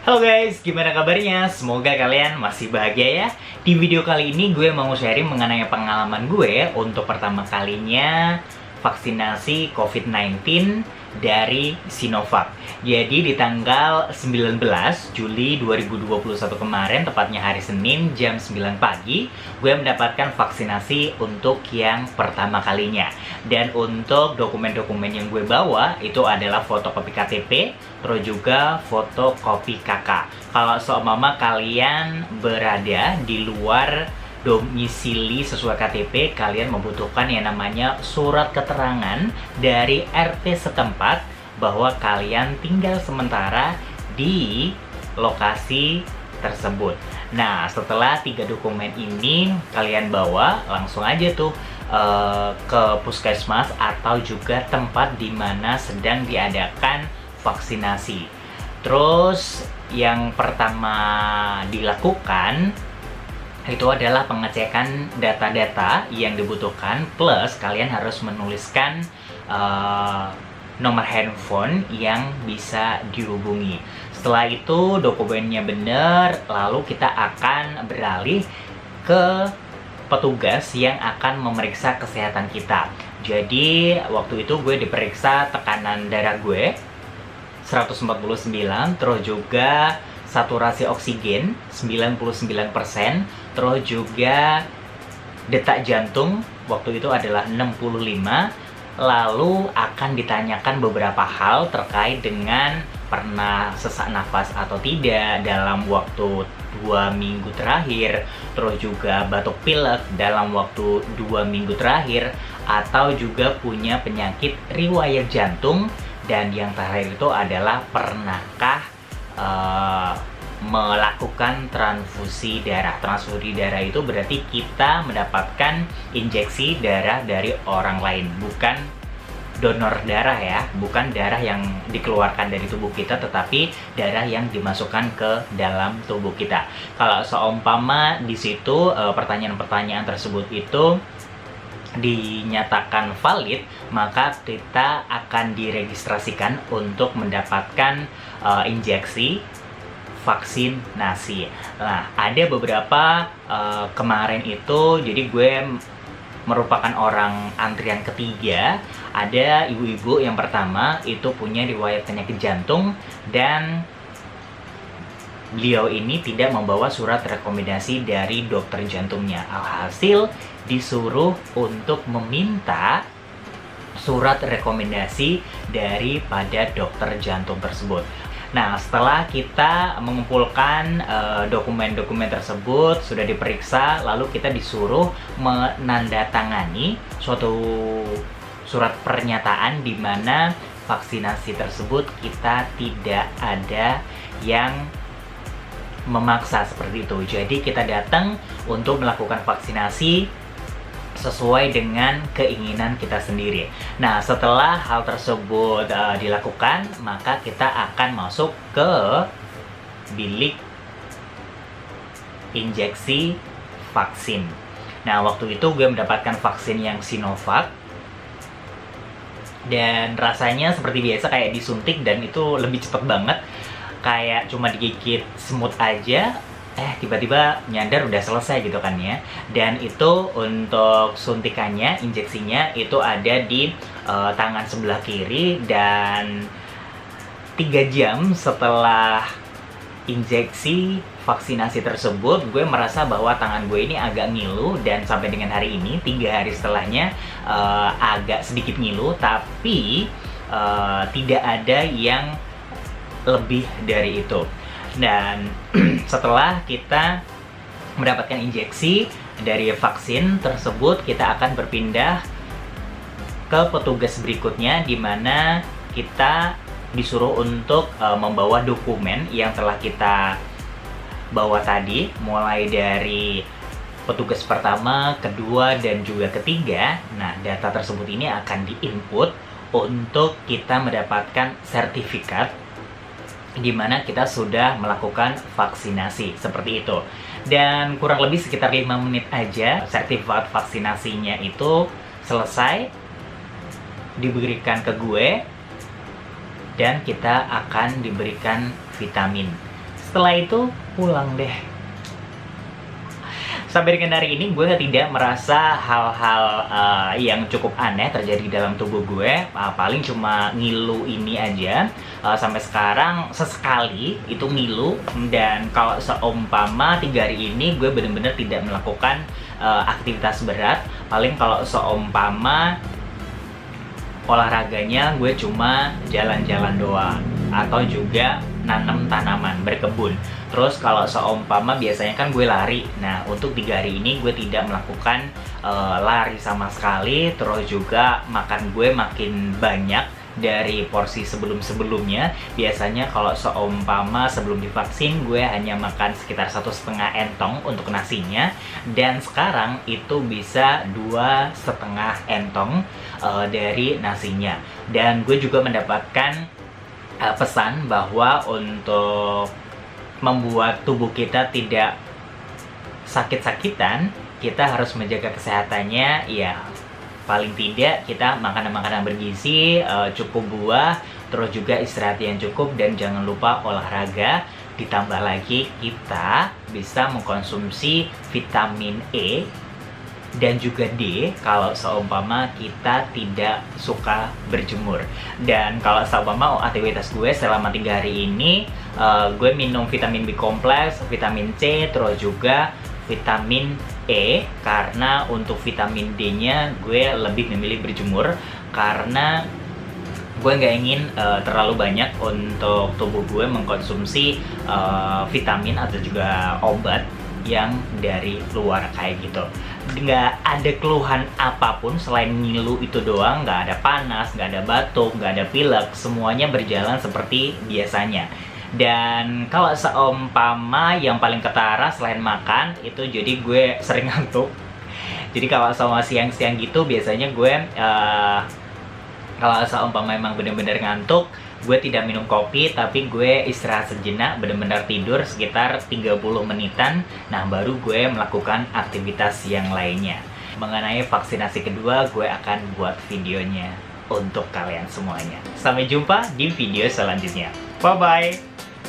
Halo guys, gimana kabarnya? Semoga kalian masih bahagia ya. Di video kali ini gue mau sharing mengenai pengalaman gue untuk pertama kalinya vaksinasi COVID-19 dari Sinovac. Jadi di tanggal 19 Juli 2021 kemarin, tepatnya hari Senin jam 9 pagi, gue mendapatkan vaksinasi untuk yang pertama kalinya. Dan untuk dokumen-dokumen yang gue bawa itu adalah fotokopi KTP, terus juga fotokopi KK. Kalau seumpama kalian berada di luar domisili sesuai KTP, kalian membutuhkan yang namanya surat keterangan dari RT setempat bahwa kalian tinggal sementara di lokasi tersebut. Nah, setelah 3 dokumen ini kalian bawa, langsung aja tuh ke puskesmas atau juga tempat di mana sedang diadakan vaksinasi. Terus yang pertama dilakukan itu adalah pengecekan data-data yang dibutuhkan, plus kalian harus menuliskan nomor handphone yang bisa dihubungi. Setelah itu dokumennya benar, lalu kita akan beralih ke petugas yang akan memeriksa kesehatan kita. Jadi waktu itu gue diperiksa tekanan darah gue 149, terus juga saturasi oksigen 99%, terus juga detak jantung waktu itu adalah 65. Lalu akan ditanyakan beberapa hal terkait dengan pernah sesak nafas atau tidak dalam waktu 2 minggu terakhir, terus juga batuk pilek dalam waktu 2 minggu terakhir, atau juga punya penyakit riwayat jantung. Dan yang terakhir itu adalah pernahkah melakukan transfusi darah. Transfusi darah itu berarti kita mendapatkan injeksi darah dari orang lain, bukan donor darah ya, bukan darah yang dikeluarkan dari tubuh kita, tetapi darah yang dimasukkan ke dalam tubuh kita. Kalau seumpama di situ pertanyaan-pertanyaan tersebut itu dinyatakan valid, maka kita akan diregistrasikan untuk mendapatkan injeksi vaksinasi. Nah, ada beberapa kemarin itu, jadi gue merupakan orang antrian ketiga. Ada ibu-ibu yang pertama itu punya riwayat penyakit jantung, dan beliau ini tidak membawa surat rekomendasi dari dokter jantungnya. Alhasil disuruh untuk meminta surat rekomendasi daripada dokter jantung tersebut. Nah, setelah kita mengumpulkan dokumen-dokumen tersebut, sudah diperiksa, lalu kita disuruh menandatangani suatu surat pernyataan di mana vaksinasi tersebut kita tidak ada yang memaksa seperti itu. Jadi kita datang untuk melakukan vaksinasi sesuai dengan keinginan kita sendiri. Nah, setelah hal tersebut dilakukan, maka kita akan masuk ke bilik injeksi vaksin. Nah, waktu itu gue mendapatkan vaksin yang Sinovac, dan rasanya seperti biasa kayak disuntik, dan itu lebih cepat banget, kayak cuma digigit semut aja, tiba-tiba nyadar udah selesai gitu kan ya. Dan itu untuk suntikannya, injeksinya itu ada di tangan sebelah kiri, dan 3 jam setelah injeksi vaksinasi tersebut, gue merasa bahwa tangan gue ini agak ngilu, dan sampai dengan hari ini 3 hari setelahnya agak sedikit ngilu, tapi tidak ada yang lebih dari itu. Dan setelah kita mendapatkan injeksi dari vaksin tersebut, kita akan berpindah ke petugas berikutnya, di mana kita disuruh untuk membawa dokumen yang telah kita bawa tadi, mulai dari petugas pertama, kedua, dan juga ketiga. Nah, data tersebut ini akan diinput untuk kita mendapatkan sertifikat di mana kita sudah melakukan vaksinasi, seperti itu. Dan kurang lebih sekitar 5 menit aja sertifikat vaksinasinya itu selesai, diberikan ke gue, dan kita akan diberikan vitamin. setelah itu pulang deh. Sampai dengan hari ini gue tidak merasa hal-hal yang cukup aneh terjadi dalam tubuh gue. Paling cuma ngilu ini aja. Sampai sekarang sesekali itu ngilu. Dan kalau seumpama 3 hari ini gue bener-bener tidak melakukan aktivitas berat. Paling kalau seumpama olahraganya gue cuma jalan-jalan doang, atau juga nanam tanaman, berkebun. Terus kalau seumpama biasanya kan gue lari. Nah, untuk 3 hari ini gue tidak melakukan lari sama sekali. Terus juga makan gue makin banyak dari porsi sebelum-sebelumnya. Biasanya kalau seumpama sebelum divaksin gue hanya makan sekitar 1,5 entong untuk nasinya, dan sekarang itu bisa 2,5 entong dari nasinya. Dan gue juga mendapatkan pesan bahwa untuk membuat tubuh kita tidak sakit-sakitan, kita harus menjaga kesehatannya. Ya, paling tidak kita makanan-makanan bergizi, cukup buah, terus juga istirahat yang cukup, dan jangan lupa olahraga. Ditambah lagi kita bisa mengkonsumsi vitamin E dan juga D kalau seumpama kita tidak suka berjemur. Dan kalau seumpama aktivitas gue selama 3 hari ini, gue minum vitamin B kompleks, vitamin C, terus juga vitamin E. Karena untuk vitamin D-nya gue lebih memilih berjemur, karena gue nggak ingin terlalu banyak untuk tubuh gue mengkonsumsi vitamin atau juga obat yang dari luar kayak gitu. Nggak ada keluhan apapun selain ngilu itu doang. Nggak ada panas, nggak ada batuk, nggak ada pilek. Semuanya berjalan seperti biasanya. Dan kalau seumpama yang paling ketara selain makan itu, jadi gue sering ngantuk. Jadi kalau sama siang-siang gitu biasanya gue kalau seumpama memang bener-bener ngantuk, gue tidak minum kopi, tapi gue istirahat sejenak, bener-bener tidur sekitar 30 menitan. Nah, baru gue melakukan aktivitas yang lainnya. Mengenai vaksinasi kedua, gue akan buat videonya untuk kalian semuanya. Sampai jumpa di video selanjutnya. Bye-bye!